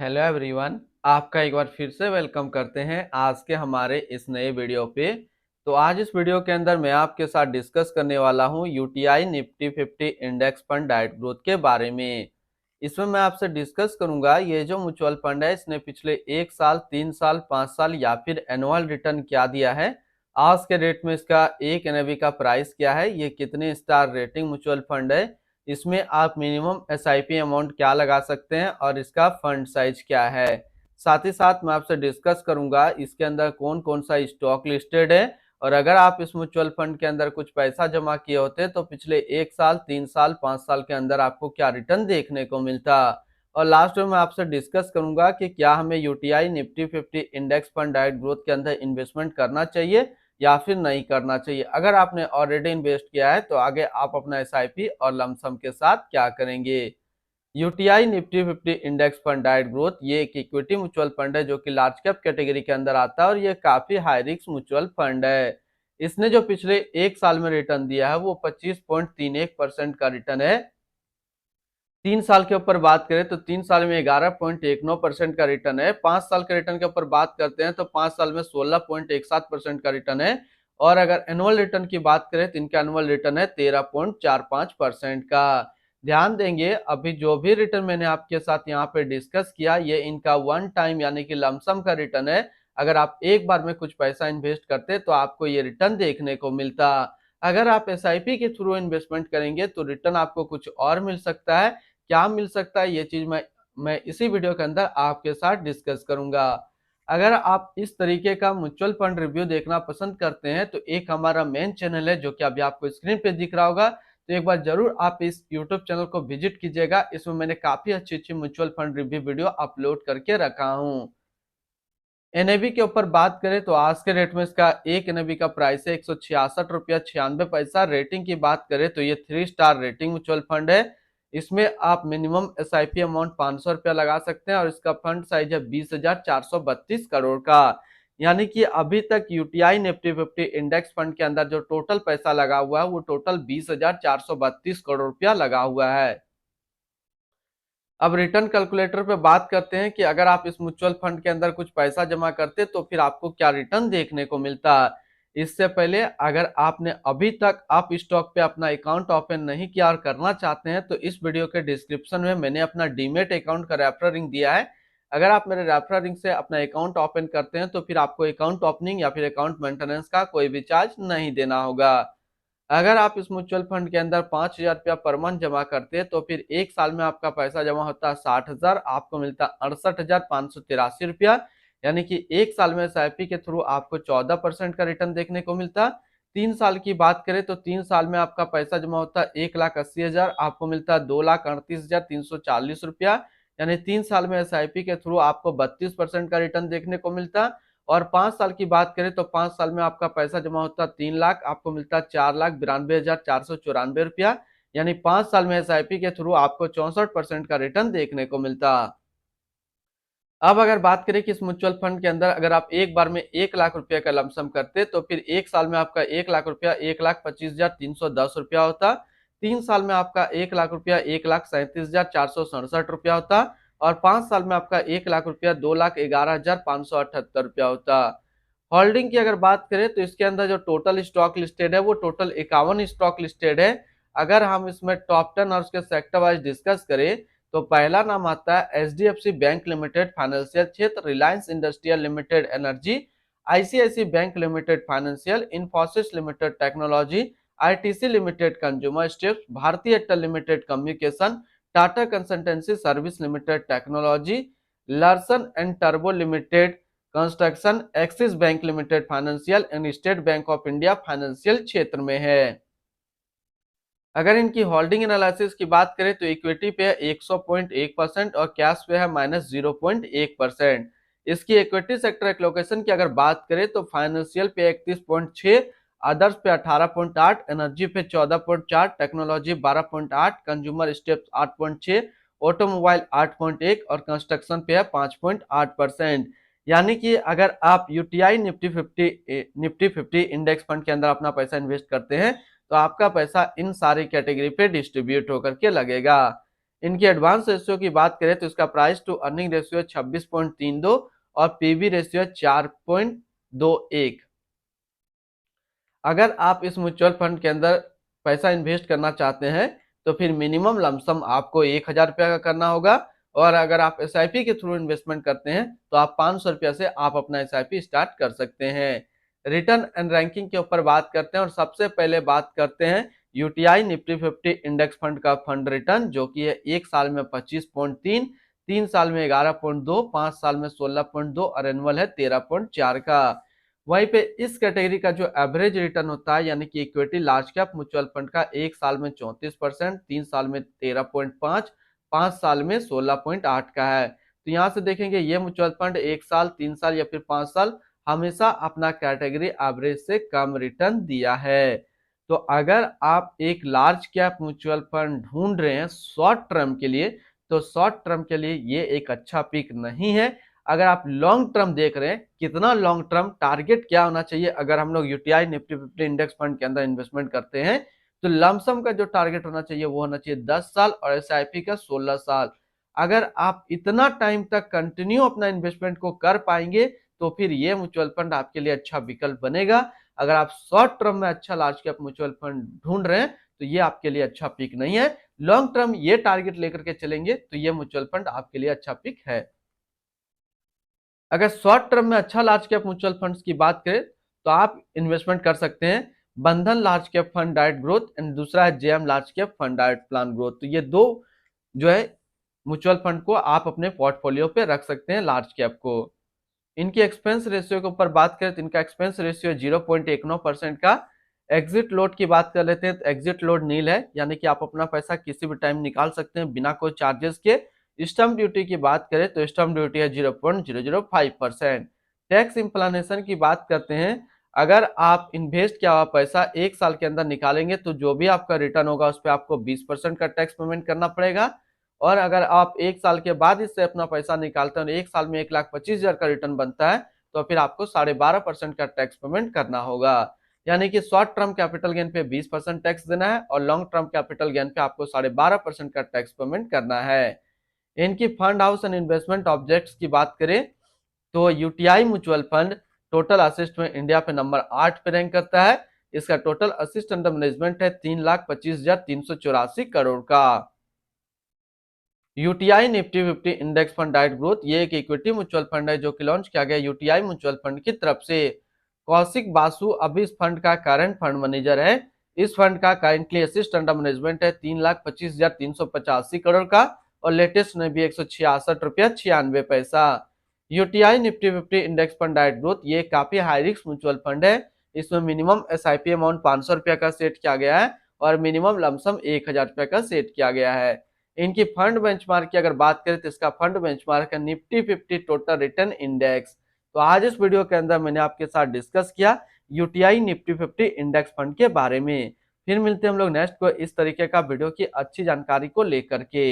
Hello everyone. आपका एक बार फिर से वेलकम करते हैं आज के हमारे इस नए वीडियो पे। तो आज इस वीडियो के अंदर मैं आपके साथ डिस्कस करने वाला हूं UTI Nifty 50 index fund diet growth के बारे में। इसमें मैं आपसे डिस्कस करूंगा ये जो म्यूचुअल फंड है इसने पिछले 1 साल, 3 साल, 5 साल या फिर एनुअल रिटर्न क्या दिया है, आज के रेट में इसका एक एनएवी का प्राइस क्या है, ये कितने स्टार रेटिंग म्यूचुअल फंड है, इसमें आप मिनिमम एसआईपी अमाउंट क्या लगा सकते हैं और इसका फंड साइज क्या है। साथ ही साथ मैं आपसे डिस्कस करूंगा इसके अंदर कौन कौन सा स्टॉक लिस्टेड है और अगर आप इस म्यूचुअल फंड के अंदर कुछ पैसा जमा किए होते तो पिछले 1 साल, 3 साल, 5 साल के अंदर आपको क्या रिटर्न देखने को मिलता। और लास्ट में मैं आपसे डिस्कस करूंगा कि क्या हमें UTI Nifty 50 index fund diet growth के अंदर इन्वेस्टमेंट करना चाहिए या फिर नहीं करना चाहिए। अगर आपने ऑलरेडी इन्वेस्ट किया है तो आगे आप अपना एसआईपी और लमसम के साथ क्या करेंगे। UTI Nifty 50 index fund diet growth ये एक इक्विटी म्यूचुअल फंड है जो कि लार्ज कैप कैटेगरी के अंदर आता है और ये काफी हाई रिस्क म्यूचुअल फंड है। इसने जो पिछले 1 साल में रिटर्न दिया है वो 25.31% का रिटर्न है। 3 साल के ऊपर बात करें तो 3 साल में 11.19% का रिटर्न है। 5 साल के रिटर्न के ऊपर बात करते हैं तो 5 साल में 16.17% का रिटर्न है। और अगर एनुअल रिटर्न की बात करें तो इनका एनुअल रिटर्न है 13.45% का। ध्यान देंगे अभी जो भी रिटर्न मैंने आपके साथ यहाँ पे डिस्कस किया ये इनका वन टाइम यानी कि लमसम का रिटर्न है। अगर आप एक बार में कुछ पैसा इन्वेस्ट करते तो आपको ये रिटर्न देखने को मिलता। अगर आप एसआईपी के थ्रू इन्वेस्टमेंट करेंगे तो रिटर्न आपको कुछ और मिल सकता है। क्या मिल सकता है ये चीज मैं इसी वीडियो के अंदर आपके साथ डिस्कस करूंगा। अगर आप इस तरीके का म्यूचुअल फंड रिव्यू देखना पसंद करते हैं तो एक हमारा मेन चैनल है जो कि अभी आपको स्क्रीन पे दिख रहा होगा, तो एक बार जरूर आप इस यूट्यूब चैनल को विजिट कीजिएगा। इसमें मैंने काफी अच्छी अच्छी mutual fund review video upload करके रखा हूँ। एनएवी के ऊपर बात करें तो आज के रेट में इसका एक एनएवी का प्राइस है 166 रुपया 96 पैसा। रेटिंग की बात करें तो ये 3 स्टार रेटिंग म्यूचुअल फंड है। इसमें आप मिनिमम एसआईपी अमाउंट 500 रुपया लगा सकते हैं और इसका फंड साइज है 20,432 करोड़ का। यानी कि अभी तक यूटीआई निफ्टी 50 इंडेक्स फंड के अंदर जो टोटल पैसा लगा हुआ है वो टोटल 20,432 करोड़ रुपया लगा हुआ है। अब रिटर्न कैलकुलेटर पे बात करते हैं कि अगर आप इस म्यूचुअल फंड के अंदर कुछ पैसा जमा करते तो फिर आपको क्या रिटर्न देखने को मिलता। इससे पहले अगर आपने अभी तक आप स्टॉक पे अपना अकाउंट ओपन नहीं किया और करना चाहते हैं तो इस वीडियो के डिस्क्रिप्शन में मैंने अपना डीमेट अकाउंट का रेफरल लिंक दिया है। अगर आप मेरे रेफरल लिंक से अपना अकाउंट ओपन करते हैं तो फिर आपको अकाउंट ओपनिंग या फिर अकाउंट मेंटेनेंस का कोई भी चार्ज नहीं देना होगा। अगर आप इस म्यूचुअल फंड के अंदर 5,000 रुपया पर मंथ जमा करते हैं तो फिर एक साल में आपका पैसा जमा होता है 60,000, आपको मिलता है 68,583 रुपया। यानी कि एक साल में एसआईपी के थ्रू आपको 14% का रिटर्न देखने को मिलता। 3 साल की बात करें तो 3 साल में आपका पैसा जमा होता है 1,80,000, आपको मिलता है 2,38,340 रुपया। यानी 3 साल में एसआईपी के थ्रू आपको 32% का रिटर्न देखने को मिलता। और 5 साल की बात करें तो 5 साल में आपका पैसा जमा होता है 3 लाख, आपको मिलता है 4,92,494 रुपया। यानी 5 साल में एसआईपी के थ्रू आपको 64% का रिटर्न देखने को मिलता। अब अगर बात करें कि इस म्यूचुअल फंड के अंदर अगर आप एक बार में 1 लाख रुपया का लमसम करते तो फिर एक साल में आपका 1 लाख रुपया 1,25,310 रुपया होता। 3 साल में आपका 1 लाख रुपया 1,37,467 रुपया होता। और 5 साल में आपका 1 लाख रुपया 2,11,578 रुपया होता। होल्डिंग की अगर बात करें तो इसके अंदर जो टोटल स्टॉक लिस्टेड है वो टोटल 51 स्टॉक लिस्टेड है। अगर हम इसमें टॉप 10 और उसके सेक्टर वाइज डिस्कस करें तो पहला नाम आता है एचडीएफसी बैंक लिमिटेड फाइनेंशियल क्षेत्र, Reliance industrial limited energy, ICICI bank limited financial, Infosys limited technology, ITC limited consumer steps, Bharti Airtel limited communication, Tata consultancy service limited technology, Larsen and टर्बो limited construction, Axis bank limited financial and State Bank of India financial क्षेत्र में है। अगर इनकी holding analysis की बात करें तो इक्विटी पे है 100.1% और कैश पे है -0.1%। इसकी इक्विटी सेक्टर एलोकेशन की अगर बात करें तो फाइनेंशियल पे 31.6, अदर्स पे 18.8, एनर्जी पे 14.4, टेक्नोलॉजी 12.8, कंज्यूमर स्टेप्स 8.6, ऑटोमोबाइल 8.1 और कंस्ट्रक्शन पे है 5.8%। यानी कि अगर आप यूटीआई निफ्टी 50 इंडेक्स फंड के अंदर अपना पैसा इन्वेस्ट करते हैं तो आपका पैसा इन सारी कैटेगरी पे डिस्ट्रीब्यूट होकर के लगेगा। इनकी एडवांस रेशियो की बात करें तो इसका प्राइस टू अर्निंग रेशियो 26.32 और पीबी रेशियो 4.21। अगर आप इस म्यूचुअल फंड के अंदर पैसा इन्वेस्ट करना चाहते हैं तो फिर मिनिमम लमसम आपको 1,000 रुपया का करना होगा, और अगर आप एसआईपी के थ्रू इन्वेस्टमेंट करते हैं तो आप 500 रुपया से आप अपना एसआईपी स्टार्ट कर सकते हैं। रिटर्न एंड रैंकिंग के ऊपर बात करते हैं और सबसे पहले बात करते हैं यूटीआई निफ्टी 50 इंडेक्स फंड का फंड रिटर्न, जो कि है 1 साल में 25.3, 3 साल में 11.2, 5 साल में 16.2 और एनुअल है 13.4 का। वहीं पे इस कैटेगरी का जो एवरेज रिटर्न होता है यानी कि equity large cap mutual fund का 1 साल में 34%, 3 साल में 13.5, 5 साल में 16.8 का है। तो यहाँ से देखेंगे ये म्यूचुअल फंड 1 साल, 3 साल या फिर 5 साल हमेशा अपना कैटेगरी एवरेज से कम रिटर्न दिया है। तो अगर आप एक लार्ज कैप म्यूचुअल फंड ढूंढ रहे हैं शॉर्ट टर्म के लिए, तो शॉर्ट टर्म के लिए ये एक अच्छा पिक नहीं है। अगर आप लॉन्ग टर्म देख रहे हैं, कितना लॉन्ग टर्म टारगेट क्या होना चाहिए, अगर हम लोग यूटीआई निफ्टी 50 इंडेक्स फंड के अंदर इन्वेस्टमेंट करते हैं तो लमसम का जो टारगेट होना चाहिए वो होना चाहिए 10 साल और एसआईपी का 16 साल। अगर आप इतना टाइम तक कंटिन्यू अपना इन्वेस्टमेंट को कर पाएंगे तो फिर ये म्यूचुअल फंड आपके लिए अच्छा विकल्प बनेगा। अगर आप शॉर्ट टर्म में अच्छा लार्ज कैप म्यूचुअल फंड ढूंढ रहे हैं तो ये आपके लिए अच्छा पिक नहीं है। लॉन्ग टर्म ये टारगेट लेकर के चलेंगे तो ये म्यूचुअल फंड आपके लिए अच्छा पिक है। अगर शॉर्ट टर्म में अच्छा लार्ज कैप म्यूचुअल फंड्स की बात करें तो आप इन्वेस्टमेंट कर सकते हैं बंधन large cap fund direct growth and दूसरा है JM large cap fund direct plan growth. तो ये दो जो है म्यूचुअल फंड को आप अपने पोर्टफोलियो पे रख सकते हैं लार्ज कैप को। इनकी एक्सपेंस रेशियो के ऊपर बात करें तो इनका एक्सपेंस रेशियो 0.19% का। एग्जिट लोड की बात कर लेते हैं तो एग्जिट लोड नील है, यानी कि आप अपना पैसा किसी भी टाइम निकाल सकते हैं बिना कोई चार्जेस के। स्टैम्प ड्यूटी की बात करें तो स्टैम्प ड्यूटी है 0.005%। टैक्स इंप्लानेशन की बात करते हैं, अगर आप इन्वेस्ट किया हुआ पैसा 1 साल के अंदर निकालेंगे तो जो भी आपका रिटर्न होगा उस पर आपको 20% का टैक्स पेमेंट करना पड़ेगा, और अगर आप 1 साल के बाद इससे अपना पैसा निकालते हैं और 1 साल में 1,25,000 का रिटर्न बनता है तो फिर आपको 12.5% का टैक्स पेमेंट करना होगा। यानी कि शॉर्ट टर्म कैपिटल गेन पे 20% टैक्स देना है और लॉन्ग टर्म कैपिटल गेन पे आपको 12.5% का टैक्स पेमेंट करना है। इनकी fund house and investment objects की बात करें तो UTI mutual fund total assist में इंडिया पे नंबर 8 पे रैंक करता है। इसका टोटल असिस्ट अंडर मैनेजमेंट है 3,25,384 करोड़ का। UTI Nifty 50 index fund direct growth ये एक इक्विटी म्यूचुअल फंड है जो कि लॉन्च किया गया यूटीआई म्यूचुअल फंड की तरफ से। कौशिक बासु अभी इस फंड का करंट फंड मैनेजर है। इस फंड का करेंटली असिस्ट अंडर मैनेजमेंट है 3,25,385 करोड़ का और लेटेस्ट में भी 166 रुपया 96 पैसा। UTI Nifty 50 index fund direct growth ये काफी हाई रिस्क म्यूचुअल फंड है। इसमें मिनिमम एसआईपी अमाउंट 500 रुपया का सेट किया गया है और मिनिमम लमसम 1,000 रुपया का सेट किया गया है। इनकी फंड बेंचमार्क की अगर बात करें तो इसका फंड बेंचमार्क है निफ्टी 50 टोटल रिटर्न इंडेक्स। तो आज इस वीडियो के अंदर मैंने आपके साथ डिस्कस किया यूटीआई निफ्टी 50 इंडेक्स फंड के बारे में। फिर मिलते हैं हम लोग नेक्स्ट को इस तरीके का वीडियो की अच्छी जानकारी को लेकर के।